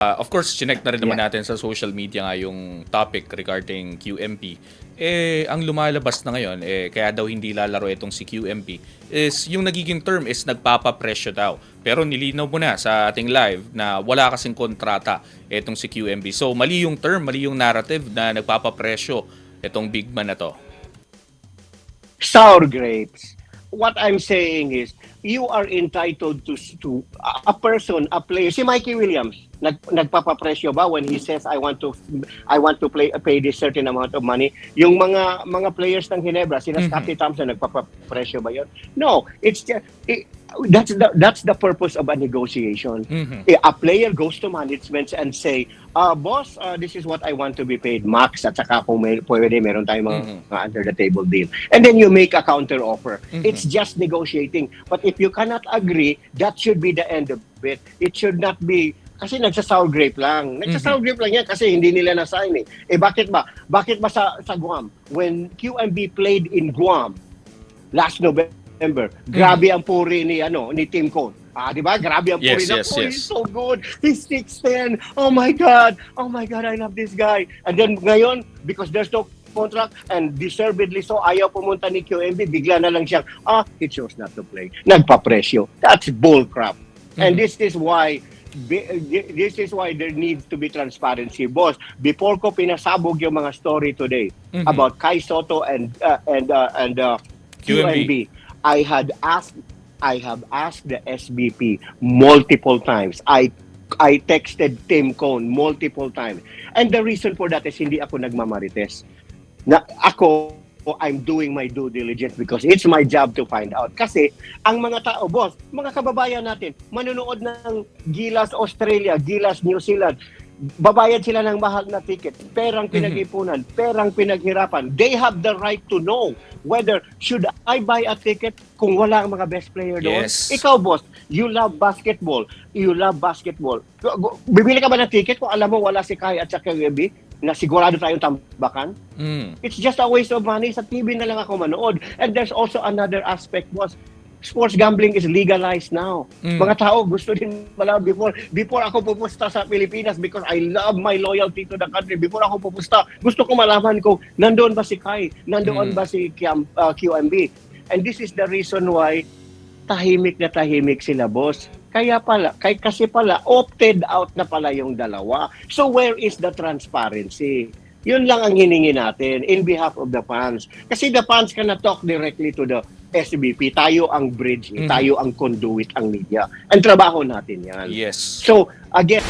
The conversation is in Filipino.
Of course, chinek na rin naman Yeah. natin sa social media nga yung topic regarding QMP. Ang lumalabas na ngayon, kaya daw hindi lalaro itong si QMP, is yung nagiging term is nagpapapresyo daw. Pero nilinaw mo na sa ating live na wala kasing kontrata itong si QMP. So, mali yung term, mali yung narrative na nagpapapresyo itong big man na to. Sour grapes. What I'm saying is, you are entitled to a person, a player. Si Mikey Williams, nagpapapresyo ba when he says I want to pay this certain amount of money? Yung mga players ng Ginebra, sina Scottie Thompson, nagpapapresyo ba 'yon? No, it's just that's the purpose of a negotiation. A player goes to management and say, boss, this is what I want to be paid, max, at saka kung pwede, meron tayong mga under the table deal. And then you make a counter offer. It's just negotiating. But if you cannot agree, that should be the end of it. It should not be, kasi nagsa-sour grape lang. Nagsa-sour grape lang yan kasi hindi nila na-sign eh. Bakit ba? Bakit ba sa Guam? When QMB played in Guam last November, grabe ang puri ni Tim Cone. Di ba? Grabe ang puri na, he's so good. He's 6'10". Oh my God, I love this guy. And then ngayon, because there's no contract and deservedly so, ayaw pumunta ni QMB, bigla na lang siyang, he chose not to play. Nagpa-presyo. That's bull crap. And this is why there needs to be transparency, boss. Before ko pinasabog yung mga story today about Kai Soto and QMB, I have asked the SBP multiple times. I texted Tim Cone multiple times. And the reason for that is hindi ako nagmamarites. I'm doing my due diligence because it's my job to find out. Kasi ang mga tao, boss, mga kababayan natin, manonood ng Gilas Australia, Gilas New Zealand, babayad sila ng mahal na ticket, perang pinag-ipunan, perang pinaghirapan. They have the right to know whether should I buy a ticket kung wala ang mga best player doon. Yes. Ikaw, boss, you love basketball. Bibili ka ba ng ticket kung alam mo wala si Kai at sa QMB? Na sigurado tayong tambakan. It's just a waste of money. Sa TV na lang ako manood. And there's also another aspect, boss. Sports gambling is legalized now. Mga tao gusto din malaman before ako pupusta sa Pilipinas because I love my loyalty to the country. Before ako pupusta, gusto ko malaman kung nandoon ba si Kai, nandoon ba si QMB. And this is the reason why tahimik na tahimik sila, boss. Kasi pala, opted out na pala yung dalawa. So where is the transparency? Yun lang ang hiningi natin in behalf of the fans. Kasi the fans cannot talk directly to the SBP. Tayo ang bridge, tayo ang conduit, ang media. Ang trabaho natin yan. Yes. So, again...